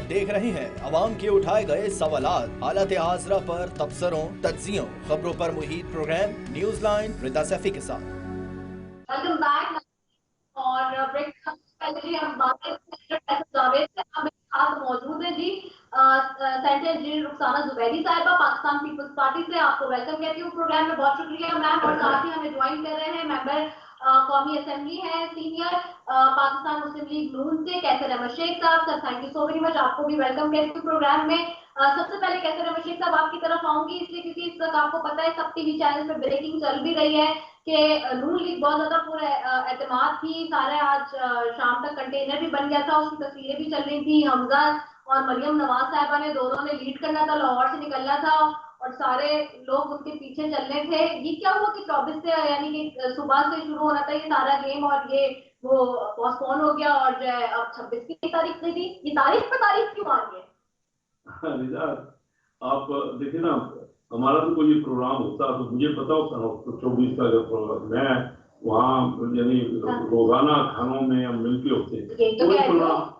आप देख रहे हैं अवाम के उठाए गए सवालात, हालत हाजरा पर तबसरों, तज्जियों, खबरों पर मुहित प्रोग्राम न्यूज लाइन रिदा सैफी के साथ। Welcome back. और पहले हम बात जावेद से हमें साथ मौजूद है जी सेंटर इंजीनियर रुखसाना जुबैरी साहिबा पाकिस्तान पीपल्स पार्टी से। आपको वेलकम कहती हूँ प्रोग्राम में, बहुत शुक्रिया मैम। और साथ ही हमें ज्वाइन कर रहे हैं मेंबर कौमी असेंबली है सीनियर पाकिस्तान मुस्लिम लीग नून से कैसर अहमद शेख साहब। Sir thank you so very much, आपको भी वेलकम कहती हूँ प्रोग्राम में। सबसे पहले कैसर अहमद शेख साहब आपकी तरफ आऊंगी इसलिए क्योंकि इस वक्त आपको पता है सब टीवी चैनल पे ब्रेकिंग चल भी रही है कि नून लीग बहुत ज्यादा पूरा एतमाद थी, सारे आज शाम तक कंटेनर भी बन गया था, उसकी तस्वीरें भी चल रही थी। हमजा और मरियम नवाज साहिबा ने दोनों ने लीड करना था, लाहौर से निकलना था और सारे लोग उनके पीछे चलने थे। ये क्या हुआ कि 24 से यानी कि सुबह से शुरू होना था ये सारा गेम और ये वो पोस्टपोन हो गया और जो है अब 26 की तारीख दे दी। ये तारीख पे तारीख क्यों आ गई? आप देखिए ना, हमारा तो कोई प्रोग्राम होता तो मुझे पता होता ना 24 का जब प्रोग्राम मैं वहाँ यानी रोजाना खानों में हम मिलके होते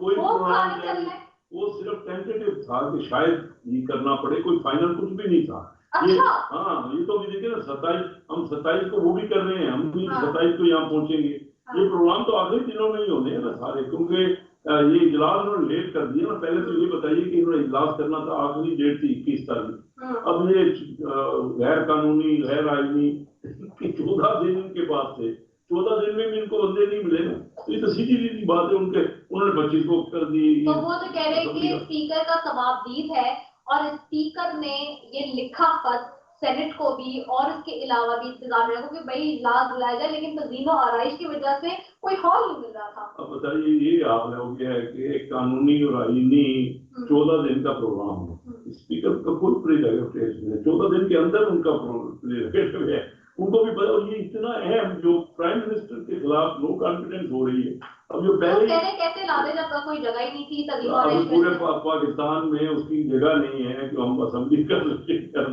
कोई प्रोग्राम वो सिर्फ टेंटेटिव था कि शायद ये करना पड़े, कोई फाइनल कुछ भी नहीं था। ये हाँ, ये तो अभी देखिए ना 27 हम 27 को वो भी कर रहे हैं, हम भी 27 को यहाँ पहुंचेंगे। ये प्रोग्राम तो आखिरी दिनों में ही होने हैं ना सारे, क्योंकि ये इजलास उन्होंने लेट कर दिया ना। पहले तो ये बताइए कि इन्होंने इजलास करना था, आखिरी डेट थी 21 तारीख। अब ये गैर कानूनी गैर आईनी 14 दिन के बाद थे, 14 दिन में भी इनको बंदे नहीं मिले ना। ये तो सीधी सीधी बात है, उन्होंने 25 को कर दी। तो वो तो कह रहे हैं कि स्पीकर का सवाबदीद है और स्पीकर ने ये लिखा खत सेनेट को भी और इसके अलावा भी इंतजाम रखो कि भाई इजलास बुलाया जाए, लेकिन तज़ीम और आराइश की वजह से कोई हॉल नहीं मिल रहा था। अब बताइए ये हाल हो गया है कि एक कानूनी और आईनी 14 दिन का प्रोग्राम है, स्पीकर का कोई प्रेरोगेटिव है, 14 दिन के अंदर उनका प्रेरोगेटिव है। उनको भी पता, ये इतना अहम जो प्राइम मिनिस्टर के खिलाफ नो कॉन्फिडेंस हो रही है। अब जो पहले कैसे लादे जब तक कोई जगह ही नहीं थी, अब पूरे पाकिस्तान में उसकी जगह नहीं है कि हम असेंबली कर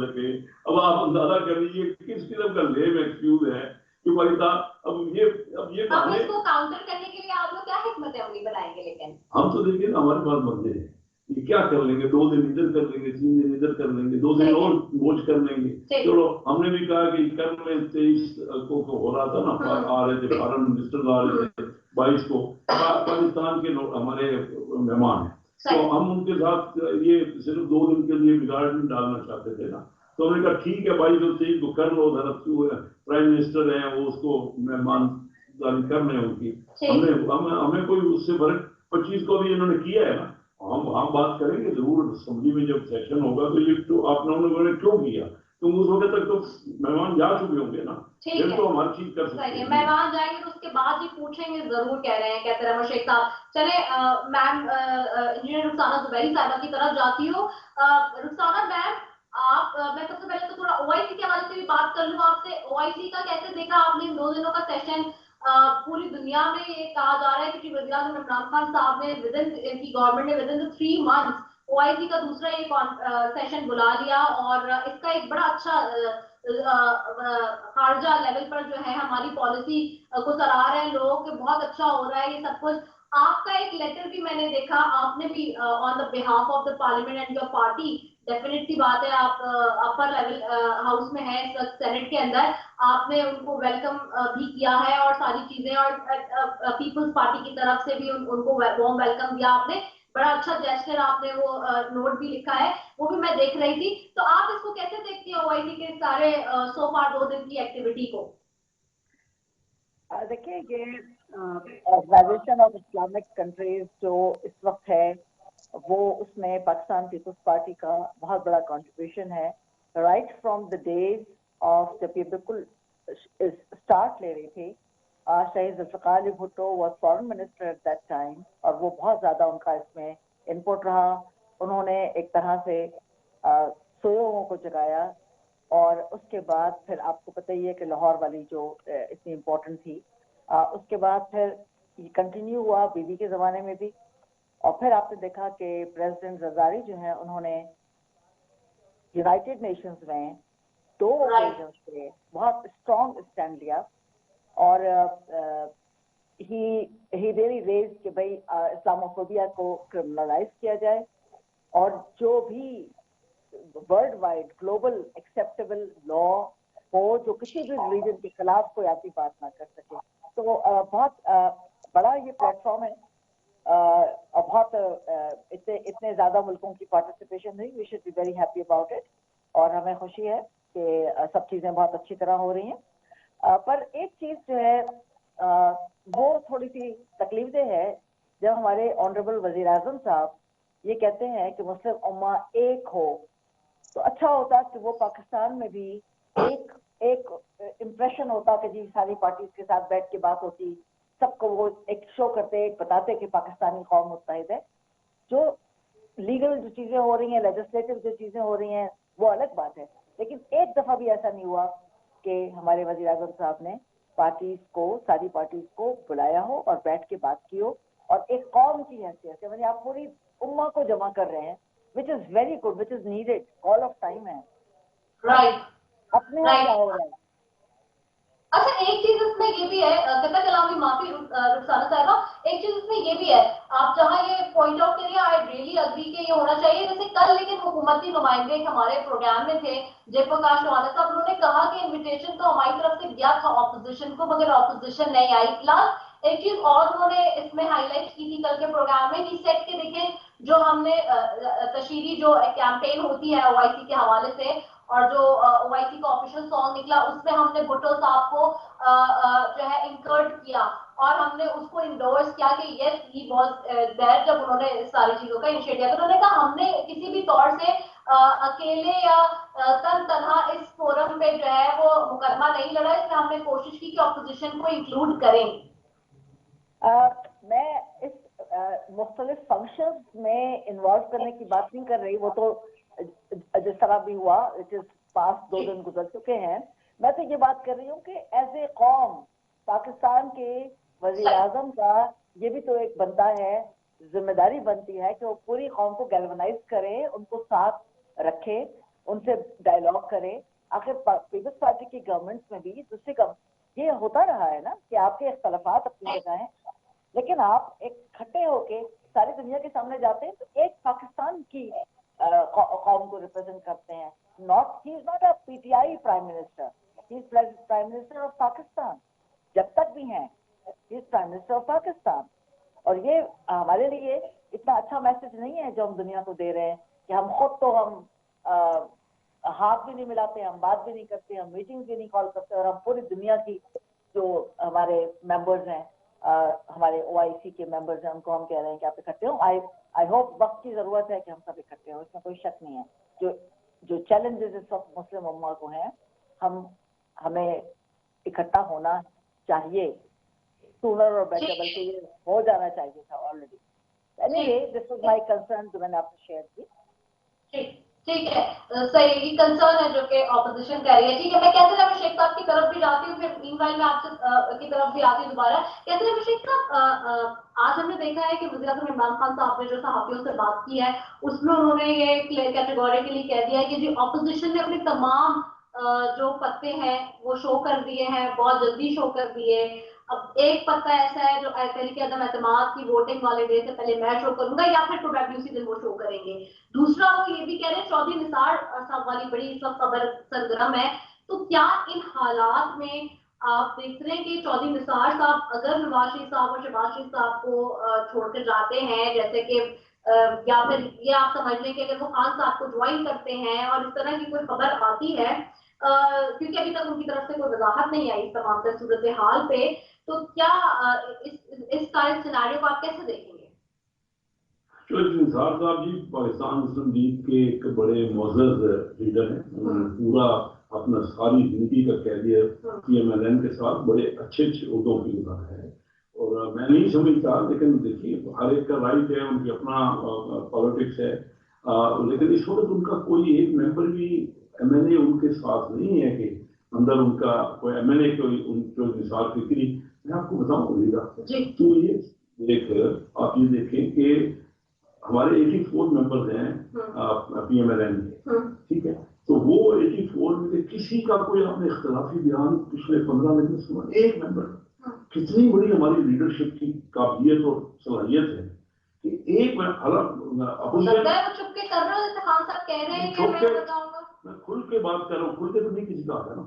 सके। अब आप अंदाजा कर लीजिए किस किस्म का लेम एक्सक्यूज है कि भाई साहब अब ये इसको काउंटर करने के लिए आप लोग क्या हिकमत अमली बनाएंगे? लेकिन हम तो देखिए ना, हमारे पास बंदे हैं, ये क्या कर लेंगे, 2 दिन इधर कर लेंगे, 3 दिन इधर कर लेंगे, 2 दिन और बोझ कर लेंगे। चलो हमने भी कहा कि कर में 23 को हो रहा था ना, आ रहे थे फॉरेन मिनिस्टर आ रहे थे 22 को पाकिस्तान के हमारे मेहमान हैं, तो हम उनके साथ ये सिर्फ 2 दिन के लिए बिगाड़ डालना चाहते थे ना। तो हमने कहा ठीक है भाई, जो 23 को कर लो, प्राइम मिनिस्टर है वो उसको मेहमान कर रहे हैं उनकी, हमें कोई उससे फर्क 25 को भी इन्होंने किया है ना, हम वहाँ बात करेंगे जरूर असेंबली में जब सेशन होगा। तो ये तो आप लोगों ने क्यों किया, तो उस वक्त तक तो मेहमान जा चुके होंगे ना, फिर तो हमारी चीज कर सकते हैं। मेहमान जाएंगे तो उसके बाद ही पूछेंगे जरूर, कह रहे हैं कैसर अहमद शेख साहब। चले मैम इंजीनियर रुखसाना जुबैरी साहिबा की तरफ जाती हूँ। रुखसाना मैम, आप मैं सबसे पहले तो थोड़ा ओआईसी के हवाले से भी बात कर लूँ आपसे। ओआईसी का कैसे देखा आपने इन 2 दिनों का सेशन? पूरी दुनिया में ये कहा जा रहा है कि वज़ीर आज़म इमरान खान साहब ने की गवर्नमेंट ने विदिन 3 मंथ्स ओआईसी का दूसरा एक सेशन बुला लिया और इसका एक बड़ा अच्छा खारजा लेवल पर जो है हमारी पॉलिसी को सराह रहे हैं लोग कि बहुत अच्छा हो रहा है ये सब कुछ। आपका एक लेटर भी मैंने देखा, आपने भी on the behalf of the parliament and your party, definite सी बात है आप अपर लेवल हाउस में है इस वक्त सेनेट के अंदर, आपने उनको वेलकम भी किया है और सारी चीजें, और पीपल्स पार्टी की तरफ से भी उनको वार्म वेलकम दिया आपने। बड़ा अच्छा जेस्चर आपने वो नोट भी लिखा है, वो भी मैं देख रही थी। तो आप इसको कैसे देखती हैं ओआईसी के सारे सो फार 2 दिन की एक्टिविटी को? देखिए ये ऑर्गेनाइजेशन ऑफ इस्लामिक कंट्रीज जो इस वक्त है वो उसमें पाकिस्तान पीपल्स पार्टी का बहुत बड़ा कंट्रीब्यूशन है। Right from the days of जब ये बिल्कुल स्टार्ट ले रही थी, शहीद Zulfikar Ali Bhutto was foreign minister at that time और वो बहुत ज़्यादा उनका इसमें इनपुट रहा। उन्होंने एक तरह से सोए हुओं को जगाया और उसके बाद फिर आपको पता ही है कि लाहौर वाली जो इतनी इम्पोर्टेंट थी, उसके बाद फिर ये कंटिन्यू हुआ बीबी के ज़माने में भी। और फिर आपने देखा कि प्रेसिडेंट ज़रदारी जो है उन्होंने यूनाइटेड नेशंस में 2 ओकेजन्स पे बहुत स्ट्रॉन्ग स्टैंड लिया और ही रियली रेज्ड कि भाई इस्लामोफोबिया को क्रिमिनलाइज किया जाए اور جو بھی ورلڈ وائڈ گلوبل ایکسیپٹیبل لا ہو جو کسی بھی ریلیجن کے خلاف کوئی ایسی بات نہ کر سکے. تو بہت بڑا یہ پلیٹ فارم ہے اور بہت اتنے زیادہ ملکوں کی پارٹیسپیشن رہی. We should be very happy about it اور ہمیں خوشی ہے کہ سب چیزیں بہت اچھی طرح ہو رہی ہیں. پر ایک چیز جو ہے وہ تھوڑی سی تکلیف دہ ہے جب ہمارے آنریبل وزیر اعظم صاحب یہ کہتے ہیں کہ مسلم امہ ایک ہو. تو اچھا ہوتا کہ وہ پاکستان میں بھی ایک امپریشن ہوتا کہ جی ساری پارٹیز کے ساتھ بیٹھ کے بات ہوتی, سب کو وہ ایک شو کرتے, ایک بتاتے کہ پاکستانی قوم متحد ہے. جو لیگل جو چیزیں ہو رہی ہیں, لیجسلیٹو جو چیزیں ہو رہی ہیں وہ الگ بات ہے, لیکن ایک دفعہ بھی ایسا نہیں ہوا کہ ہمارے وزیر اعظم صاحب نے ساری پارٹیز کو بلایا ہو اور بیٹھ کے بات کی ہو اور ایک قوم کی حیثیت سے, یعنی آپ پوری امہ کو جمع کر رہے ہیں, which is very good, which is needed, all of time ہے. Right. اپنے یہاں کیا ہو رہا ہے؟ اچھا ایک چیز اس میں یہ بھی ہے, قطع کلامی معافی رخسانہ صاحبہ, ایک چیز اس میں یہ بھی ہے, آپ جہاں یہ پوائنٹ آؤٹ کریے, آئی ریئلی اگری کہ یہ ہونا چاہیے. جیسے کل لیکن حکومتی نمائندے ہمارے پروگرام میں تھے, جے پرکاش روہانا صاحب, انہوں نے کہا کہ انویٹیشن تو ہماری طرف سے گیا تھا اپوزیشن کو, مگر اپوزیشن نہیں آئی. فی الحال ایک چیز اور انہوں نے اس میں ہائی لائٹ کی تھی کل کے پروگرام میں, ہی سیٹ کے دیکھیں جو ہم نے تشہیری جو کیمپین ہوتی ہے او آئی سی کے حوالے سے, اور جو او آئی سی کا آفیشیل سانگ نکلا اس میں ہم نے بھٹو صاحب کو جو ہے انکرڈ کیا اور ہم نے اس کو انڈورس کیا کہ یس ہی واز دیئر. جب انہوں نے اس ساری چیزوں کا انیشیٹ کیا تو انہوں نے کہا ہم نے کسی بھی طور سے اکیلے یا تنہا اس فورم پہ جو ہے وہ مقدمہ نہیں لڑا, اس میں ہم نے کوشش کی کہ اپوزیشن کو انکلوڈ کریں. میں اس مختلف فنکشنز میں انوالو کرنے کی بات نہیں کر رہی, وہ تو جس طرح بھی ہوا اٹ از پاس 2 دن گزر چکے ہیں. میں تو یہ بات کر رہی ہوں کہ ایز اے قوم پاکستان کے وزیر اعظم کا یہ بھی تو ایک بنتا ہے, ذمہ داری بنتی ہے کہ وہ پوری قوم کو گیلونائز کرے, ان کو ساتھ رکھے, ان سے ڈائلاگ کرے. آخر پیپلز پارٹی کی گورنمنٹس میں بھی دوسری یہ ہوتا رہا ہے نا کہ آپ کے اختلافات اپنی جگہ ہیں, لیکن آپ ایک کھٹے ہو کے ساری دنیا کے سامنے جاتے ہیں تو ایک پاکستان کی قوم کو ریپرزینٹ کرتے ہیں. He is not a P T I prime minister, he is prime minister of Pakistan. جب تک بھی ہیں he is prime minister of Pakistan. اور یہ ہمارے لیے اتنا اچھا میسج نہیں ہے جو ہم دنیا کو دے رہے ہیں کہ ہم خود تو ہم ہاتھ بھی نہیں ملاتے, ہم بات بھی نہیں کرتے, ہم میٹنگ بھی نہیں کال کرتے, اور ہم پوری دنیا کی جو ہمارے ممبرز ہیں, ہمارے او آئی سی کے ممبرز ہیں, ان کو ہم کہہ رہے ہیں کہ آپ اکٹھے ہوں. آئی ہوپ وقت کی ضرورت ہے کہ ہم سب اکٹھے ہوں, اس میں کوئی شک نہیں ہے. جو چیلنجز اس وقت مسلم امہ کو ہیں, ہمیں اکٹھا ہونا چاہیے سونر اور بیٹر, بلکہ یہ ہو جانا چاہیے تھا already. Any this was my concern جو میں نے آپ سے شیئر کی. ٹھیک ہے, صحیح کنسرن ہے جو کہ اپوزیشن کہہ رہی ہے. ٹھیک ہے, میں کہتے رہے شیخ صاحب کی طرف بھی جاتی ہوں, پھر مین وائل میں آپ سے کی طرف بھی آتی ہوں دوبارہ. کہتے رہے شیخ صاحب, آج ہم نے دیکھا ہے کہ وزیر اعظم عمران خان صاحب نے جو صحافیوں سے بات کی ہے اس میں انہوں نے یہ کیٹیگوریکلی کہہ دیا ہے کہ جو اپوزیشن نے اپنے تمام جو پتے ہیں وہ شو کر دیے ہیں, بہت جلدی شو کر دیے. اب ایک پتہ ایسا ہے جو تحریک عدم اعتماد کی ووٹنگ والے ڈے سے پہلے میں شو کروں گا یا پھر پروبیبلی اسی دن وہ شو کریں گے. دوسرا وہ یہ بھی کہہ رہے ہیں چودھری نثار صاحب والی بڑی اس وقت خبر سرگرم ہے, تو کیا ان حالات میں آپ دیکھ رہے ہیں کہ چودھری نثار صاحب اگر نواز شریف صاحب اور شہباز شریف صاحب کو چھوڑ کر جاتے ہیں, جیسے کہ یا پھر یہ آپ سمجھ لیں کہ اگر وہ خان صاحب کو جوائن کرتے ہیں اور اس طرح کی کوئی خبر آتی ہے, کیونکہ ابھی تک ان کی طرف سے کوئی وضاحت نہیں آئی اس تمام تر صورتحال پہ, تو کیا اس سارے سیناریو کو آپ کیسے دیکھیں گے؟ چودھری نثار صاحب جی پاکستان مسلم لیگ کے ایک بڑے معزز لیڈر ہیں. انہوں نے پورا اپنا ساری زندگی کا کہہ دیا پی ایم ایل این کے ساتھ بڑے اچھے عہدوں کی گزار ہے, اور میں نہیں سمجھتا, لیکن دیکھیے ہر ایک کا رائٹ ہے, ان کی اپنا پالیٹکس ہے, لیکن اس وقت ان کا کوئی ایک ممبر بھی ایم این اے ان کے ساتھ نہیں ہے کہ اندر ان کا کوئی ایم این اے چودھری نثار فکری. میں آپ کو بتاؤں تو یہ آپ یہ دیکھیں کہ ہمارے 84 ممبرز ہیں پی ایم ایل این کے, ٹھیک ہے, تو وہ 84 میں سے کسی کا کوئی آپ نے اختلافی بیان پچھلے 15 منٹ میں سنا؟ ایک ممبر. کتنی بڑی ہماری لیڈرشپ کی قابلیت اور صلاحیت ہے کہ ایک میں لگتا ہے وہ چپ کے کر رہے ہو جیسے خان صاحب کہہ رہے ہیں کہ میں بتاؤں گا. میں کھل کے بات کر رہا ہوں, کھل کے تو نہیں کسی کا ہے نا.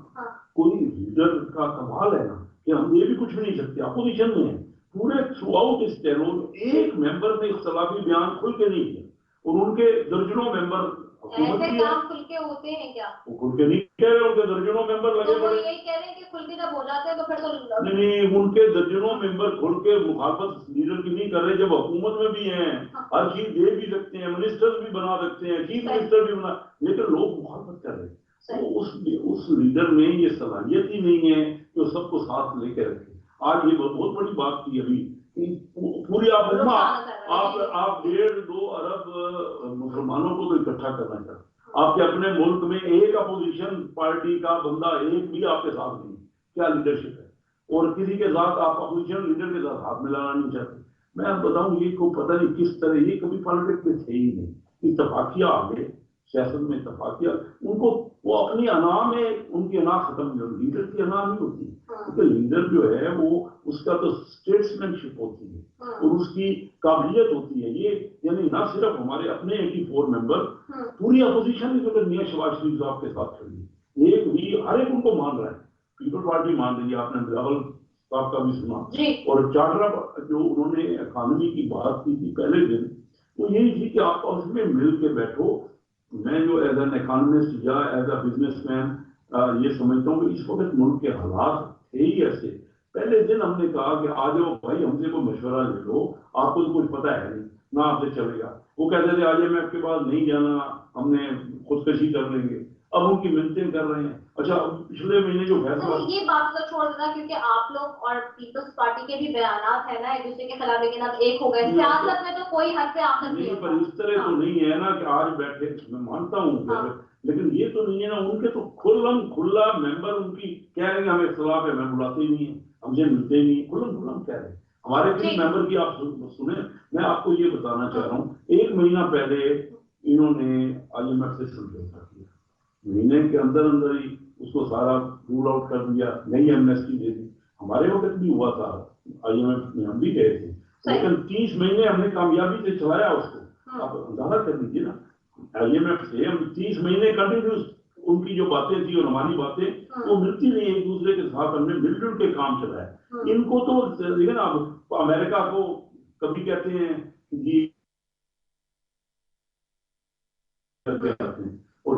کوئی لیڈر کا کمال ہے نا کہ ہم یہ بھی کچھ بھی نہیں سکتے, اپوزیشن میں ہے پورے تھرو آؤٹ اس ٹینور ایک ممبر نے اختلافی بیان کھل کے نہیں کیا, اور ان کے درجنوں ممبر ایسے کام کھل کے ہوتے ہیں کیا؟ وہ کھل کے نہیں کہہ رہے, ان کے درجنوں ممبر لگے تو وہ پڑے. یہی کہہ رہے ہیں کہ کھل کے جب ہو جاتے ہیں تو پھر تو نہیں, ان کے درجنوں ممبر کھل کے مخالفت لیڈر کی نہیں کر رہے, جب حکومت میں بھی ہیں ہر چیز دے بھی سکتے ہیں, منسٹر بھی بنا سکتے ہیں, چیف منسٹر بھی بنا, لیکن لوگ مخالفت کر رہے ہیں. اس لیڈر میں یہ صلاحیت ہی نہیں ہے کہ وہ سب کو ساتھ لے کے رکھے. آج یہ بہت بڑی بات کی ابھی, پوری آپ 1.5-2 ارب مسلمانوں کو تو اکٹھا کرنا چاہتے, آپ کے اپنے ملک میں ایک اپوزیشن پارٹی کا بندہ ایک بھی آپ کے ساتھ نہیں, کیا لیڈرشپ ہے؟ اور کسی کے ساتھ آپ اپوزیشن لیڈر کے ساتھ ہاتھ ملانا نہیں چاہتے. میں آپ بتاؤں یہ کو پتہ نہیں کس طرح, یہ کبھی پالیٹکس میں تھے ہی نہیں. اتفاقیہ آگے سیاست میں اتفاقیہ, ان کو وہ اپنی انا میں ان کی انا ختم نہیں ہوتی, لیڈر کی انا نہیں ہوتی. کیونکہ لیڈر جو ہے وہ اس کا تو اسٹیٹسمین شپ ہوتی ہے اور اس کی قابلیت ہوتی ہے. یہ یعنی نہ صرف ہمارے اپنے 84 ممبر, پوری اپوزیشن کی جو شہباز شریف صاحب کے ساتھ کھڑی ہے, ایک بھی ہر ایک ان کو مان رہا ہے. پیپل پارٹی مان رہی ہے, آپ نے بلاول صاحب کا بھی سنا, اور چارٹر جو انہوں نے اکانومی کی بات کی تھی پہلے دن, وہ یہی تھی کہ آپ اس میں مل کے بیٹھو. میں جو ایز این اکانومسٹ یا ایز اے بزنس مین یہ سمجھتا ہوں کہ اس وقت ملک کے حالات تھے ہی ایسے. پہلے دن ہم نے کہا کہ آ جاؤ بھائی ہم سے کوئی مشورہ لے لو, آپ کو کچھ پتہ ہے نہیں, نہ آپ سے چلے گا. وہ کہتے تھے آج میں آپ کے پاس نہیں جانا, ہم نے خودکشی کر لیں گے. اب ان کی منتیں کر رہے ہیں. اچھا پچھلے مہینے جو فیصلہ, یہ بات تو چھوڑ دینا کیونکہ آپ لوگ اور پیپلز پارٹی کے بھی بیانات ہیں نا ایک دوسرے کے خلاف, لیکن اب ایک ہو گئے. سیاست میں تو کوئی حد سے آخر نہیں پر اس طرح تو نہیں ہے نا کہ آج بیٹھے, میں مانتا ہوں لیکن یہ تو نہیں ہے نا. ان کے تو کھلا ممبر ان کی کہہ رہے ہیں ہمیں اختلاف ہے, ہمیں بلاتے ہی نہیں ہیں, ہم سے ملتے ہی نہیں, کھلم کہہ رہے ہیں. ہمارے کسی ممبر کی آپ سنیں, میں آپ کو یہ بتانا چاہ رہا ہوں, 1 مہینہ پہلے انہوں نے IMF سے سمجھوتا کیا, مہینے کے اندر ہی اس کو سارا رول آؤٹ کر دیا, نئی ایمنیسٹی دے دی. ہمارے وقت بھی ہوا تھا, IMF میں ہم بھی گئے تھے, لیکن 30 مہینے ہم نے کامیابی سے چلایا اس کو. آپ اندازہ کر لیجیے نا, IMF سے ہم 30 مہینے کنٹینیوس, ان کی جو باتیں تھی اور ہماری باتیں وہ ملتی نہیں, ایک دوسرے کے ساتھ ہم نے مل جل کے کام چلایا. ان کو تو دیکھیں نا, امریکہ کو کبھی کہتے ہیں جی اور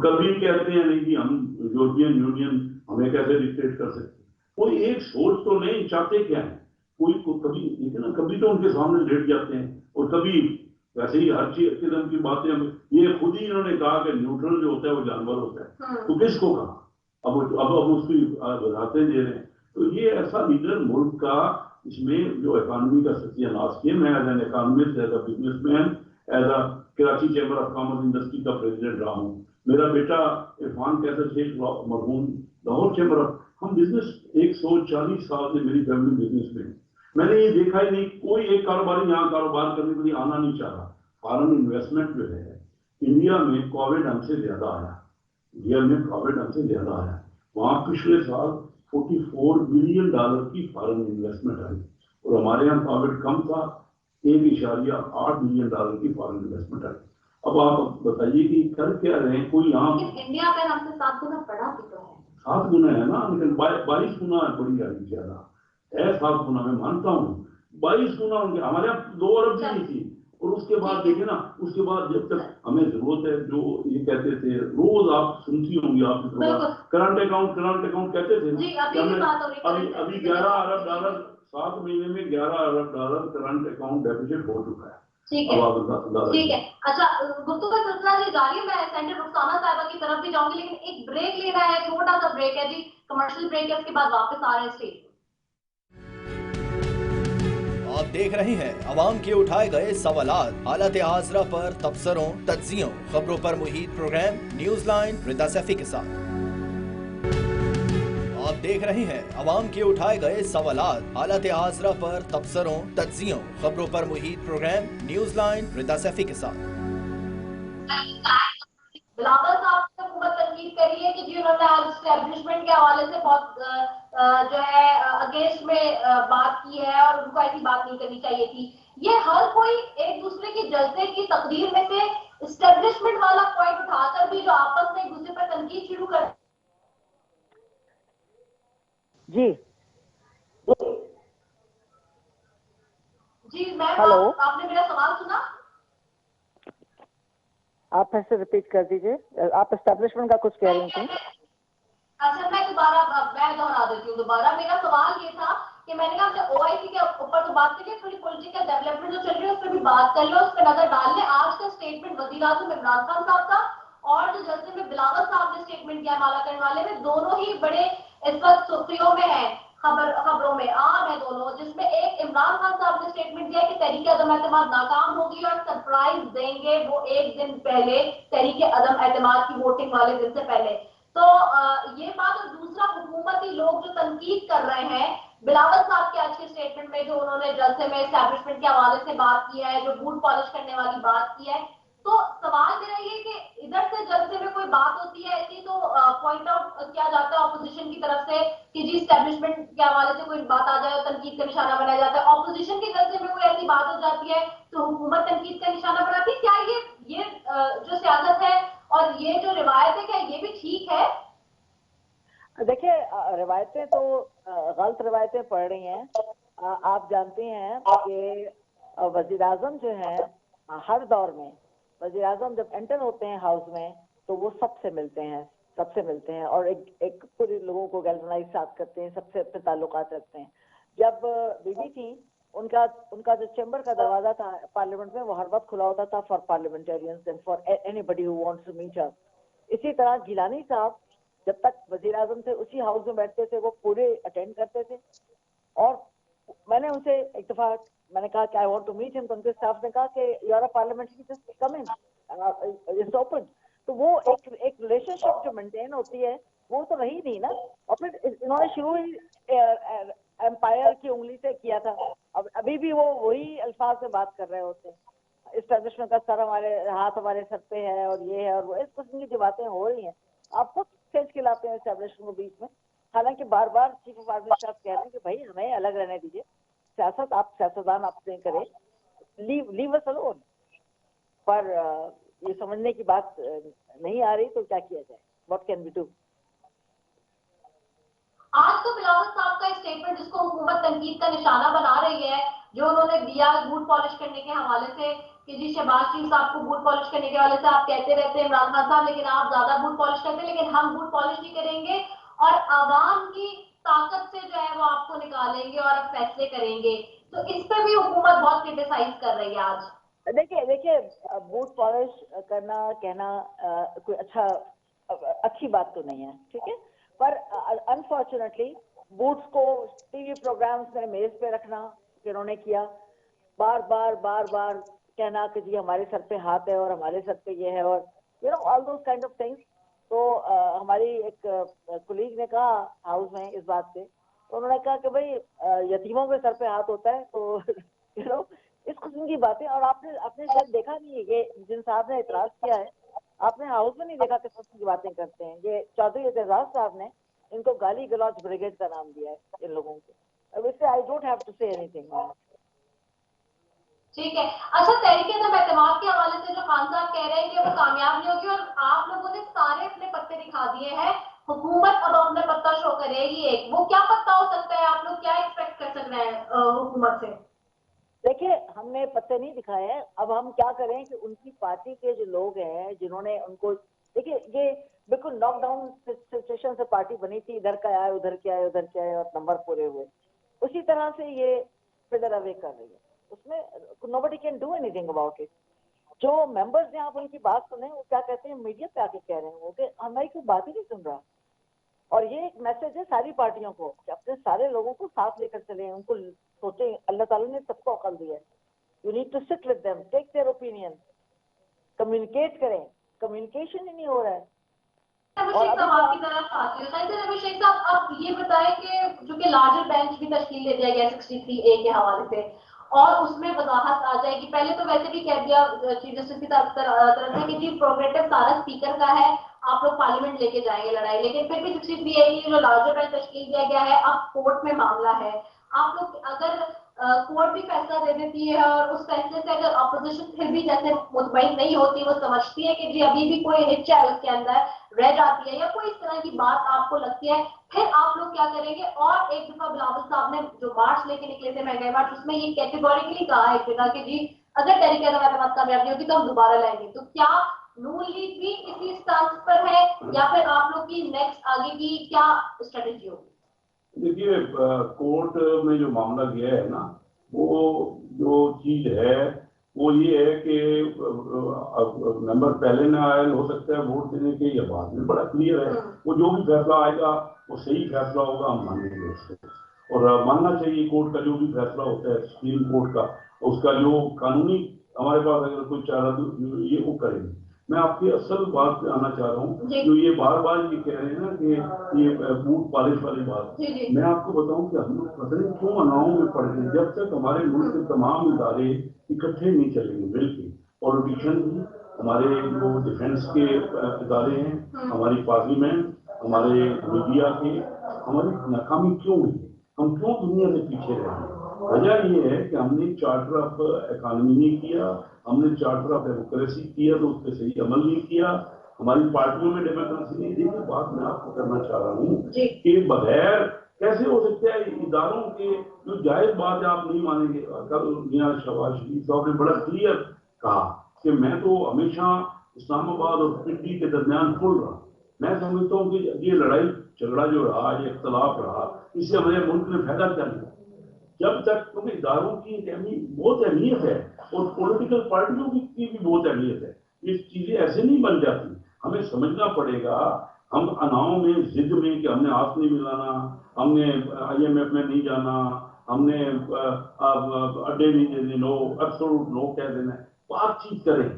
کبھی کہتے ہیں نہیں جی ہم یورپین یونین ہمیں کیسے ڈکٹیٹ کر سکتے. کوئی ایک سوچ تو نہیں, چاہتے کیا ہے کوئی کبھی دیکھیں نا, کبھی تو ان کے سامنے لیٹ جاتے ہیں اور کبھی ویسے ہی ہر چیز قسم کی باتیں. یہ خود ہی انہوں نے کہا کہ نیوٹرل جو ہوتا ہے وہ جانور ہوتا ہے, تو کس کو کہا, اب اس کی وضاحتیں دے رہے ہیں. تو یہ ایسا لیڈر ملک کا, اس میں جو اکانومی کا ستیہ ناش کیا. میں as an economist, as a business man, as a Karachi chamber of commerce industry کا پریزیڈنٹ رہا ہوں. میرا بیٹا عرفان کیسر شیخ مرحوم لاہور چیمبر آف, ہم بزنس 140 سال سے میری فیملی بزنس میں. میں نے یہ دیکھا ہی نہیں کوئی ایک کاروباری یہاں کاروبار کرنے کے لیے آنا نہیں چاہ رہا. فارن انویسٹمنٹ جو ہے انڈیا میں کووڈ ہم سے زیادہ آیا, انڈیا میں کووڈ ہم سے زیادہ آیا. وہاں پچھلے سال $44 بلین کی فارن انویسٹمنٹ آئی, اور ہمارے یہاں کووڈ کم تھا, 1.8 بلین کی فارن انویسٹمنٹ آئی. اب آپ بتائیے کہ کر کیا رہے ہیں, کوئی یہاں انڈیا کا ہم سے 7 گنا بڑا بھی تو ہے. 7 گنا ہے نا, لیکن 22 گنا بڑی گاڑی زیادہ ہے. 7 گنا میں مانتا ہوں, 22 گنا ان کے, ہمارے یہاں 2 ارب بھی نہیں تھی. اور اس کے بعد دیکھیں نا, اس کے بعد جب تک ہمیں ضرورت ہے, جو یہ کہتے تھے روز آپ سنتی ہوں گی, آپ کرنٹ اکاؤنٹ کہتے تھے ابھی $11 ارب, 7 مہینے میں $11 ارب کرنٹ اکاؤنٹ ڈیفیسٹ ہو چکا ہے. ٹھیک ہے. اچھا گفتگو کا سلسلہ جی جاری ہے. میں سینٹر رخسانہ صاحبہ کی طرف بھی جاؤں گی, لیکن ایک بریک لینا ہے, چھوٹا سا بریک ہے جی, کمرشل بریک ہے, اس کے بعد واپس آ رہے ہیں اسٹیج. آپ دیکھ رہے ہیں عوام کے اٹھائے گئے سوالات, حالت حاضرہ پر تبصروں, تجزیوں, خبروں پر محیط پروگرام نیوز لائن ردا سیفی کے ساتھ. آپ دیکھ رہے ہیں عوام کے اٹھائے گئے سوالات, حالت حاضرہ پر تبصروں, تجزیوں, خبروں پر محیط پروگرام نیوز لائن ردا سیفی کے ساتھ. بلاول صاحب نے حکومت تنقید کری ہے کہ جی انہوں نے اسٹیبلشمنٹ کے حوالے سے بہت جو ہے اگینسٹ میں بات کی ہے, اور ان کو ایسی بات نہیں کرنی چاہیے تھی. ये हर कोई एक दूसरे की जलसे की तकदीर में से इस्टेब्लिशमेंट वाला पॉइंट उठाकर भी जो आपस में एक दूसरे पर तनकीद शुरू कर। जी जी मैम, हेलो, आपने मेरा सवाल सुना? आप फिर से रिपीट कर दीजिए, आप एस्टेब्लिशमेंट का कुछ कह रही थी। अच्छा, मैं दोहरा देती हूँ दोबारा। मेरा सवाल ये था कि मैंने कहा हमने ओआईसी के ऊपर तो बात करी, थोड़ी पॉलिटिकल डेवलपमेंट जो चल रही है उस पर भी बात कर लो, उस पर नजर डाल लें। आज का स्टेटमेंट वजीर आजम इमरान खान साहब का और जो जलसे में बिलावल साहब ने स्टेटमेंट किया माला करने वाले में, दोनों ही बड़े इस वक्त सुर्खियों में है, खबरों में आम है दोनों, जिसमें एक इमरान खान साहब ने स्टेटमेंट दिया कि तहरीक अदम एतमाद नाकाम होगी और सरप्राइज देंगे वो एक दिन पहले, तहरीक अदम एतमाद की वोटिंग वाले दिन से पहले। तो ये बात। और दूसरा, हुकूमती लोग जो तनकीद कर रहे हैं बिलावल साहब के आज के स्टेटमेंट में, जो उन्होंने जलसे में एस्टैब्लिशमेंट के हवाले से बात की है, जो बूट पॉलिश करने वाली बात की है, तो सवाल मेरा ये कि इधर से जलसे में कोई बात होती है ऐसी तो पॉइंट आउट किया जाता है ऑपोजिशन की तरफ से कि जी एस्टैब्लिशमेंट के हवाले से कोई बात आ जाए तनकीद का निशाना बनाया जाता है। ऑपोजिशन के जलसे में कोई ऐसी बात हो जाती है तो हुकूमत तनकीद का निशाना बनाती है। क्या ये जो सियासत है और ये जो रिवायत है, क्या ये भी ठीक है? देखिए, रिवायतें तो गलत रिवायतें पड़ रही हैं। आप जानते हैं कि वजीर आजम जो है हर दौर में, वजीर आजम जब एंटर होते हैं हाउस में तो वो सबसे मिलते हैं और एक पूरे लोगों को गैल्वनाइज साथ करते हैं, सबसे अपने ताल्लुकात रखते हैं। जब बीबी थी, उनका जो चैम्बर का दरवाजा था पार्लियामेंट में, वो हर वक्त खुला होता था for parliamentarians and for anybody who wants to meet us. इसी तरह गिलानी साहब जब तक वजीर आजम थे उसी हाउस में बैठते थे, वो पूरे अटेंड करते थे। और मैंने उनसे एक दफा मैंने कहा कि I want to meet him, तो उनके स्टाफ ने कहा कि you are a parliamentary, just come in, it's open. तो वो एक रिलेशनशिप जो मेंटेन होती है वो तो रही नहीं ना। और फिर इन्होंने शुरू ही एम्पायर की उंगली से किया था, अब अभी भी वो वही अल्फाज में बात कर रहे होते हैं। एस्टेब्लिशमेंट का सर हाथ हमारे सर पे है और ये है और वो, इस किस्म की जो बातें हो रही हैं आप खुद खेच के लाते हैं एस्टेब्लिशमेंट को बीच में। हालांकि बार बार चीफ ऑफ आर्मी स्टाफ कह रहे हैं कि भाई हमें अलग रहने दीजिए, सियासत आप सियासतदान आपसे करें, लीव अस अलोन। पर ये समझने की बात नहीं आ रही, तो क्या किया जाए, व्हाट कैन वी डू। आज तो बिलावल साहब का स्टेटमेंट जिसको हुकूमत तनकीद का निशाना बना रही है, जो उन्होंने दिया बूट पॉलिश करने के हवाले से कि जी शहबाज शरीफ साहब को बूट पॉलिश करने के हवाले से आप कहते रहते हैं इमरान खान साहब, लेकिन आप ज्यादा बूट पॉलिश करते हैं, लेकिन हम बूट पॉलिश नहीं करेंगे और आवाम की ताकत से जो है वो आपको निकालेंगे और फैसले करेंगे। तो इस पर भी हुकूमत बहुत क्रिटिसाइज कर रही है आज। देखिए बूट पॉलिश करना कहना कोई अच्छी बात तो नहीं है, ठीक है, पर अनफॉर्चुनेटली बूट्स को टीवी प्रोग्राम्स में मेज पे रखना जिन्होंने किया, बार बार कहना कि जी हमारे सर पे हाथ है और हमारे सर पे ये है और all those kind of things. तो हमारी एक कुलीग ने कहा हाउस में इस बात पे, तो उन्होंने कहा कि भाई यतीमों के सर पे हाथ होता है, तो इस किस्म की बातें। और आपने शायद देखा नहीं है, ये जिन साहब ने इतराज किया है आपने हाउस में नहीं देखा किस किस्म की बातें करते हैं। ये चौधरी एजाज साहब ने इनको गाली गलौज ब्रिगेड का नाम दिया है इन लोगों को। अब इससे I don't have to say anything. ठीक है। अच्छा, तहरीक एतमाद के हवाले से जो खान साहब कह रहे हैं कि वो कामयाब नहीं होगी और आप लोगों ने सारे अपने पत्ते दिखा दिए हैं, हुकूमत अब अपने पत्ता शो करेगी एक, वो क्या पत्ता हो सकता है? आप लोग क्या एक्सपेक्ट कर सकते हैं हुकूमत से? देखिए, हमने पत्ते नहीं दिखाए हैं, अब हम क्या करें कि उनकी पार्टी के जो लोग हैं जिन्होंने उनको, देखिए ये बिल्कुल नॉकडाउन सिचुएशन से पार्टी बनी थी, इधर का आए उधर के आए और नंबर पूरे हुए, उसी तरह से ये फिदर अवे कर रही है। उसमें nobody can do anything about it. जो मेंबर्स हैं आप उनकी बात सुने, वो क्या कहते हैं, मीडिया पे आके कह रहे हैं वो कि हमारी कोई बात ही नहीं सुन रहा। और ये एक मैसेज है सारी पार्टियों को कि अपने सारे लोगों को साथ लेकर चले, उनको सोचे, अल्लाह ताला ने सबको अकल दी है, you need to sit with them, take their opinion, communicate करें, कम्युनिकेशन ही नहीं हो रहा है। अभिषेक साहब आपकी तरफ आती है। अभिषेक साहब, आप ये बताएं कि जो कि लार्जर बेंच भी तश्कील दे दिया गया 63A के हवाले से, और उसमें वजाहत आ जाएगी। पहले तो वैसे भी कह दिया चीफ जस्टिस की तरफ से कि जी प्रोग्रेटिव सारा स्पीकर का है, आप लोग पार्लियामेंट लेके जाएंगे लड़ाई, लेकिन फिर भी 63A की जो लार्जर बेंच तश्कील दिया गया है, अब कोर्ट में मामला है। आप लोग अगर कोर्ट भी फैसला दे देती है और उस फैसले से अगर अपोजिशन फिर भी जैसे मुतमईन नहीं होती, वो समझती है कि जी अभी भी कोई हिच है उसके अंदर, रह जाती है या कोई इस तरह की बात आपको लगती है, फिर आप लोग क्या करेंगे? और एक दफा बिलावल साहब ने जो मार्च लेके निकले थे महंगाई मार्च, उसमें ये कैटेगोरिकली कहा एक जगह कि जी अगर तहरीक एतमाद कामयाब नहीं होगी तो हम दोबारा लाएंगे। तो क्या नून लीग भी इसी स्टांस पर है या फिर आप लोग की नेक्स्ट आगे की क्या स्ट्रेटेजी होगी? देखिए, कोर्ट में जो मामला गया है ना, वो जो चीज है वो ये है कि नंबर पहले ना आयल हो सकता है वोट देने के या बाद में, बड़ा क्लियर है। वो जो भी फैसला आएगा वो सही फैसला होगा, हम मानेंगे उसको और मानना चाहिए कोर्ट का जो भी फैसला होता है, सुप्रीम कोर्ट का, उसका जो कानूनी हमारे पास अगर कोई चारा तो ये वो करेंगे। मैं आपकी असल बात पे आना चाह रहा हूँ, जो ये बार बार ये कह रहे हैं ना कि ये बूट पॉलिश वाली बात, मैं आपको बताऊं कि हम लोग पता नहीं क्यों अनाओं में पड़ गए। जब तक हमारे मुल्क के तमाम इदारे इकट्ठे नहीं चलेंगे, मिलकर, पॉलिटिशियन भी, हमारे जो डिफेंस के इदारे हैं, हमारी पार्लियामेंट, हमारे मीडिया के, हमारी नाकामी क्यों हुई? हम क्यों दुनिया से पीछे रहे? वजह ये है कि हमने चार्टर ऑफ इकोनॉमी नहीं किया, हमने चार्टर ऑफ डेमोक्रेसी किया तो उस पर सही अमल नहीं किया, हमारी पार्टियों में डेमोक्रेसी नहीं। देखिए, बात मैं आपको करना चाह रहा हूँ कि बगैर कैसे हो सकता है इदारों के, जो जायज बात है आप नहीं मानेंगे। कल मियां शहबाज शरीफ साहब ने बड़ा क्लियर कहा कि मैं तो हमेशा इस्लामाबाद और पिंडी के दरमियान खुल रहा। मैं समझता हूँ कि ये लड़ाई झगड़ा जो रहा, ये इख्तलाफ रहा, इससे हमारे मुल्क में फायदा क्या नहीं। जब तक क्योंकि इदारों की बहुत अहमियत है और पॉलिटिकल पार्टियों की भी बहुत अहमियत है। ये चीजें ऐसे नहीं बन जाती, हमें समझना पड़ेगा। हम अनाओं में, जिद में कि हमने हाथ नहीं मिलाना, हमने IMF में नहीं जाना, हमने अड्डे नहीं देने, नो एब्सोल्यूट नो कह देना। बातचीत करें,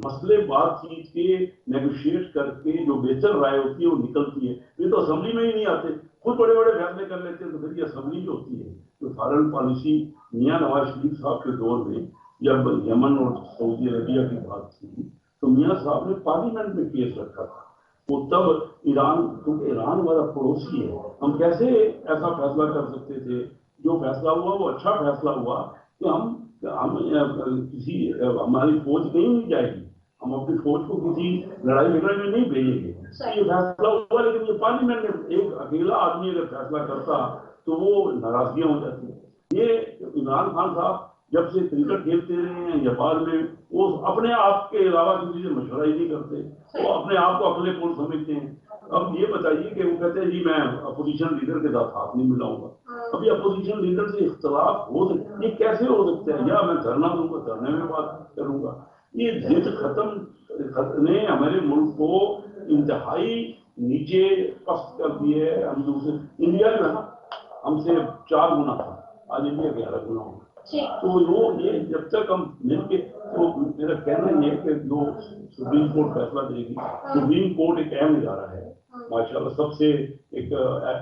मसले बातचीत के नेगोशिएट करके जो बेहतर राय होती है वो निकलती है। ये तो असेंबली में ही नहीं आते, खुद बड़े बड़े फैसले कर लेते हैं। तो फिर ये असेंबली जो होती है, तो फॉरेन पॉलिसी मियां नवाज शरीफ साहब के दौर में जब यमन और सऊदी अरबिया की बात थी तो मियां साहब ने पार्लियामेंट में केस रखा था। वो तब ईरान, क्योंकि ईरान हमारा पड़ोसी है, हम कैसे ऐसा फैसला कर सकते थे? जो फैसला हुआ वो अच्छा फैसला हुआ कि हम किसी, हमारी फौज कहीं नहीं जाएगी, हम अपनी फौज को किसी लड़ाई झगड़े में नहीं भेजेंगे। ये फैसला हुआ, लेकिन ये पार्लियामेंट में एक अकेला आदमी अगर फैसला करता तो वो नाराजगियां हो जाती। ये इमरान खान साहब जब से क्रिकेट खेलते रहे हैं या बाद में, वो अपने आप के अलावा किसी से मशवरा ही नहीं करते, वो अपने आप को अकेले कौन समझते हैं। अब ये बताइए कि वो कहते हैं जी मैं अपोजिशन लीडर के साथ हाथ नहीं मिलाऊंगा। अभी अपोजिशन लीडर से इख्तलाफ हो सकता, ये कैसे हो सकता है? या मैं धरना दूंगा, धरने में बात करूंगा। ये जिद खत्म ने हमारे मुल्क को इंतहाई नीचे पस्त कर दिए है। हम दूसरे इंडिया में हमसे 4 गुना था, आज इंडिया 11 गुना होगा। तो वो ये जब तक हम मिलके, तो मेरा कहना ये है कि जो सुप्रीम कोर्ट फैसला देगी, सुप्रीम कोर्ट एक अहम इदारा है माशाल्लाह, सबसे एक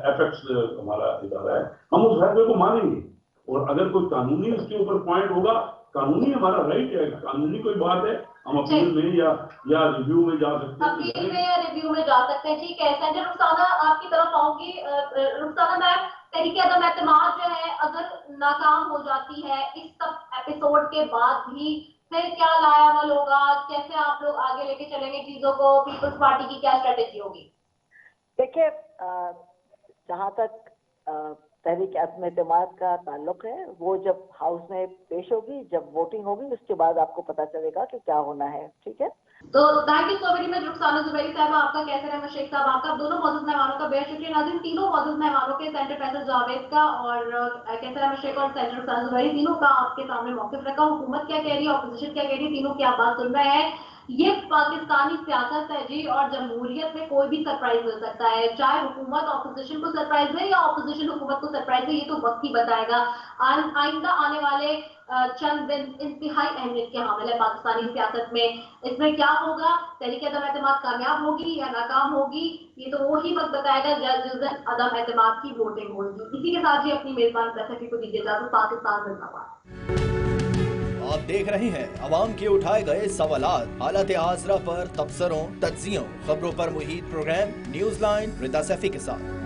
एपेक्स हमारा इदारा है, हम उस फैसले को मानेंगे। और अगर कोई कानूनी उसके ऊपर पॉइंट होगा, कानूनी हमारा राइट है, कानूनी कोई बात है, हम अपील में या रिव्यू में जा सकते हैं, अपील में या रिव्यू में जा सकते हैं। ठीक है सेंटर रुखसाना, आपकी तरफ आऊंगी। रुखसाना मैम, तहरीक एतमाद जो है अगर नाकाम हो जाती है इस सब एपिसोड के बाद भी, फिर क्या लायावल होगा? कैसे आप लोग आगे लेके चलेंगे चीजों को? पीपल्स पार्टी की क्या स्ट्रेटेजी होगी? देखिए, जहाँ तक तहरीक एतमाद का ताल्लुक है, वो जब हाउस में पेश होगी, जब वोटिंग होगी, उसके बाद आपको पता चलेगा कि क्या होना है। ठीक है, तो thank you so very much Rukhsana Zubairi साहब, आपका, कैसर अहमद शेख साहब आपका, दोनों मौजूद मेहमानों का बेहद शुक्रिया। नाज़रीन, तीनों मौजूद मेहमानों के, सेंटर फैसल जावेद का और कैसर अहमद शेख और सेंटर रुखसाना जुबैरी, तीनों का आपके सामने मौक़िफ़ रखा। हुकूमत क्या कह रही है, अपोजिशन क्या कह रही है, तीनों की आप बात सुन रहे हैं। ये पाकिस्तानी सियासत है जी, और जमहूरियत में कोई भी सरप्राइज मिल सकता है, चाहे हुकूमत अपोजिशन को सरप्राइज है या अपोजिशन हुकूमत को सरप्राइज है, ये तो वक्त ही बताएगा। आइंदा आने वाले चंद दिन इंतहाई अहमियत के हामिल है पाकिस्तानी सियासत में। इसमें क्या होगा, तहरीक एतमाद कामयाब होगी या नाकाम होगी, ये तो वही वक्त बताएगा जिस दिन अदम एतमाद की वोटिंग होगी। इसी के साथ ही अपनी मेजबान सफी को दीजिए इजाजत। पाकिस्तान जिंदाबाद। आप देख रहे हैं अवाम के उठाए गए सवालात, हालत आसरा पर तबसरों, तज्जियों, खबरों पर मुहित प्रोग्राम न्यूज़ लाइन रिदा सैफी के साथ।